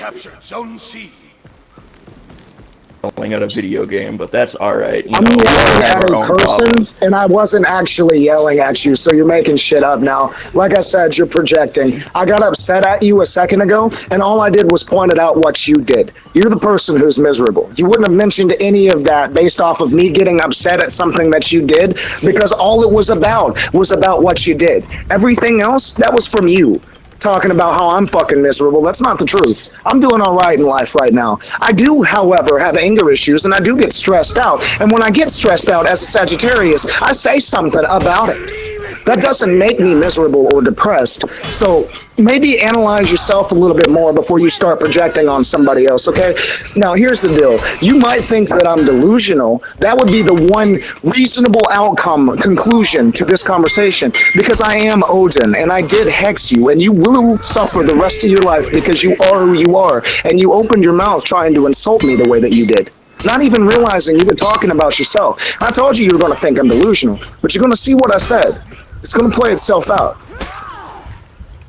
captured Zone C. Yelling at a video game, but that's alright. I'm yelling at a person, and I wasn't actually yelling at you, so you're making shit up now. Like I said, you're projecting. I got upset at you a second ago, and all I did was pointed out what you did. You're the person who's miserable. You wouldn't have mentioned any of that based off of me getting upset at something that you did, because all it was about what you did. Everything else, that was from you. Talking about how I'm fucking miserable. That's not the truth. I'm doing all right in life right now. I do, however, have anger issues, and I do get stressed out. And when I get stressed out as a Sagittarius, I say something about it. That doesn't make me miserable or depressed. So maybe analyze yourself a little bit more before you start projecting on somebody else, okay? Now, here's the deal. You might think that I'm delusional. That would be the one reasonable outcome, conclusion to this conversation, because I am Odin, and I did hex you, and you will suffer the rest of your life because you are who you are, and you opened your mouth trying to insult me the way that you did. Not even realizing you were talking about yourself. I told you were going to think I'm delusional, but you're going to see what I said. It's going to play itself out.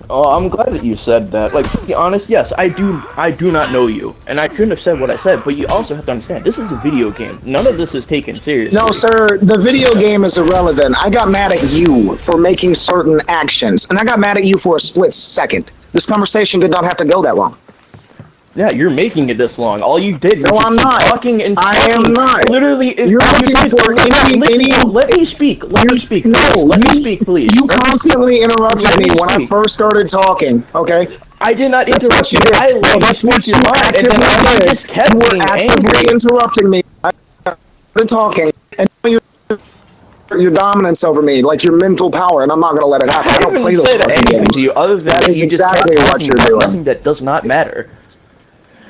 Oh, I'm glad that you said that. Like, to be honest, yes, I do not know you, and I couldn't have said what I said, but you also have to understand, this is a video game. None of this is taken seriously. No, sir, the video game is irrelevant. I got mad at you for making certain actions, and I got mad at you for a split second. This conversation did not have to go that long. Yeah, you're making it this long. All you did was No, I'm not. talking and talking. I am not. Literally, You're looking for any... Let me speak. Let me speak. No, let me speak, please. You constantly interrupted me when I first started talking, okay? I did not interrupt you. I let you speak your mind, and then I just kept being angry. Interrupting me. I started talking, and your dominance over me, like your mental power, and I'm not going to let it happen. I don't play those anything to you other than that is you just exactly what you're doing. Something that does not matter.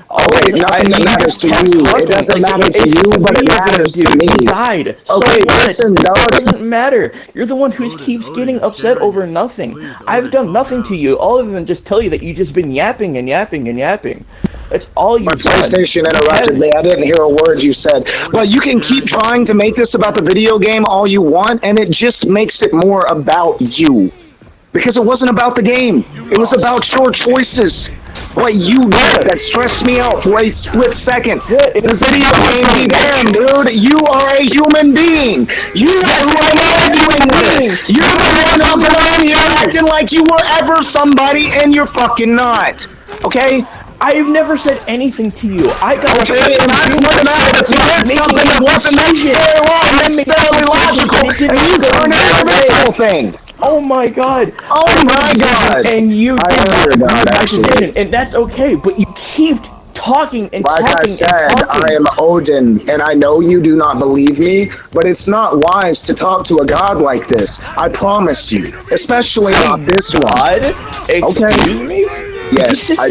Okay, nothing that matters to you. It doesn't matter to you, but it matters to me. You died. Okay, listen, it doesn't matter. You're the one who keeps getting upset over nothing. I've done nothing to you other than just tell you that you've just been yapping and yapping and yapping. That's all you've done. My PlayStation interrupted me. I didn't hear a word you said. But you can keep trying to make this about the video game all you want, and it just makes it more about you. Because it wasn't about the game. It was about your choices. What you did that stressed me out for a split second. The video game be damned, dude. You are a human being. You are who I'm arguing with. You're the one up around here acting like you were ever somebody, and you're fucking not. Okay? I've never said anything to you. I got okay, and I pointed out that you did something that wasn't necessarily wrong, necessarily logical, and you turned it into this whole thing. Oh my god. Oh my god. And you didn't, and that's okay, but you keep talking and like talking I said, and talking. I am Odin, and I know you do not believe me, but it's not wise to talk to a god like this. I promise you, especially not this one. Excuse me? Yes, I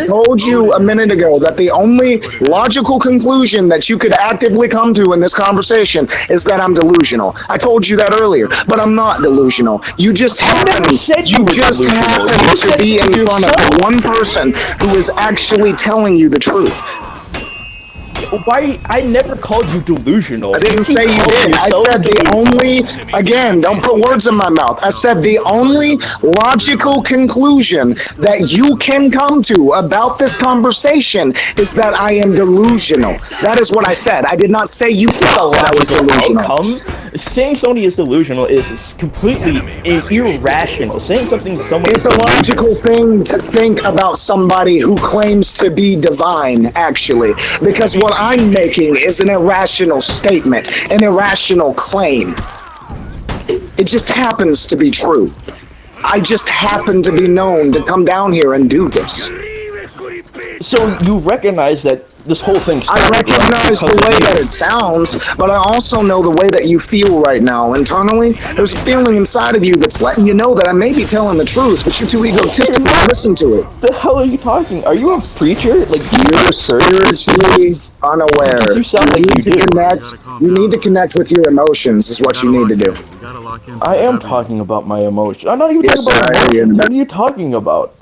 told you a minute ago that the only logical conclusion that you could actively come to in this conversation is that I'm delusional. I told you that earlier, but I'm not delusional. You just happen to be in front of the one person who is actually telling you the truth. Why? I never called you delusional. I didn't say you did. I said the only, again, don't put words in my mouth. I said the only logical conclusion that you can come to about this conversation is that I am delusional. That is what I said. I did not say you thought that I was delusional. Saying somebody is delusional is completely irrational. Saying something to someone... It's a logical thing to think about somebody who claims to be divine, actually. Because what I'm making is an irrational statement, an irrational claim. It just happens to be true. I just happen to be known to come down here and do this. So you recognize that this whole thing... I recognize the way that it sounds, but I also know the way that you feel right now. Internally, there's a feeling inside of you that's letting you know that I may be telling the truth, but you're too egotistical to listen to it. The hell are you talking? Are you a preacher? Like, you're seriously unaware. You sound like you do. You need to connect with your emotions, is what you need to do. I am talking about my emotions. I'm not even talking about emotions. What are you talking about?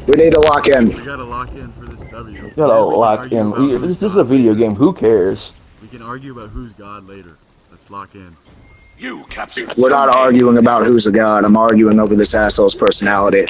We need to lock in. We gotta lock in for this W. We gotta lock in. This is a video game. Who cares? We can argue about who's God later. Let's lock in. You captured. We're not arguing about who's a god. I'm arguing over this asshole's personality.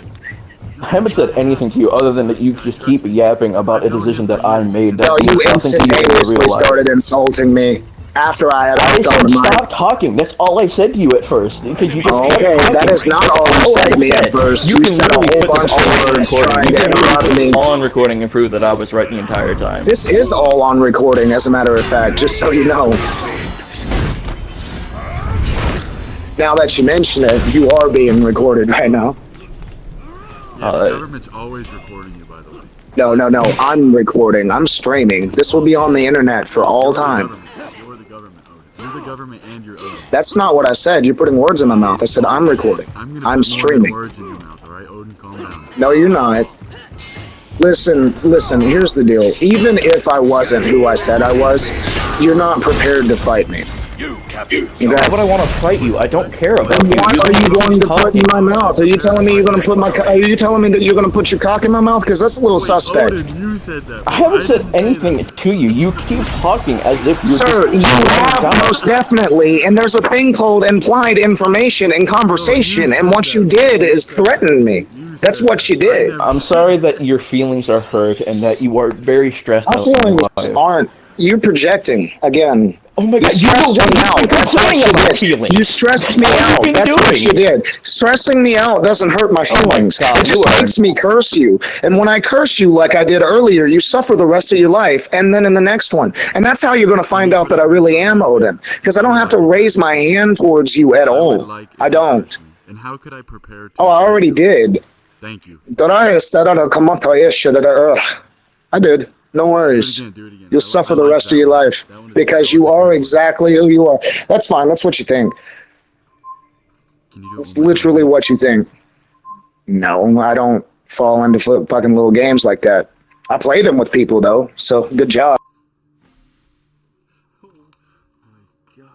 I haven't said anything to you other than that you just keep yapping about a decision that I made that No, you means nothing to you in instantaneously real life. started insulting me after I had I hopped said on the mic. stop talking. That's all I said to you at first. Because you just Okay, kept that talking. is not all you said to me at first. You You can said a literally whole put this bunch of all on words recording. trying You to can interrupt literally me. put this all on recording and prove that I was right the entire time. This is all on recording, as a matter of fact, just so you know. Now that you mention it, you are being recorded right now. Yeah, the government's always recording you, by the way. No, I'm recording. I'm streaming. This will be on the internet for all time. You're the government, Odin. You're the government and you're Odin. That's not what I said. You're putting words in my mouth. I said I'm recording. I'm I'm put more streaming. words in your mouth, alright? Odin, calm down. No, you're not. Listen, here's the deal. Even if I wasn't who I said I was, you're not prepared to fight me. Why would I want to fight you? I don't care about you. What are you going to put in my mouth? Are you telling me you're going to put Are you telling me that you're going to put your cock in my mouth? Because that's a little suspect. Odin, you said that. I haven't said didn't say anything that. to you. You keep talking as if you're Sir, you have most definitely, and there's a thing called implied information in conversation, and what you did is threaten me. That's what you did. I'm sorry that your feelings are hurt and that you are very stressed My out in feelings life. aren't. You're projecting again. Oh my god, you stressed don't me out. That's what complaining you about did. feelings. You stressed me What have out. you been That's what doing? you did. Stressing me out doesn't hurt my feelings. God, It you just are- makes me curse you. And when I curse you like I did earlier, you suffer the rest of your life, and then in the next one. And that's how you're going to find out that I really am Odin. Because I don't have to raise my hand towards you at I would all. like if I you don't. could. And how could I prepare to Oh, I already did. Thank you. I did. No worries. Do it again. You'll I suffer like the rest that of your one. life That one is- because that you was a are good one. exactly who you are. That's fine. That's what you think. Can you do it That's one more literally time? what you think. No, I don't fall into fucking little games like that. I play them with people though, so good job. Oh my god.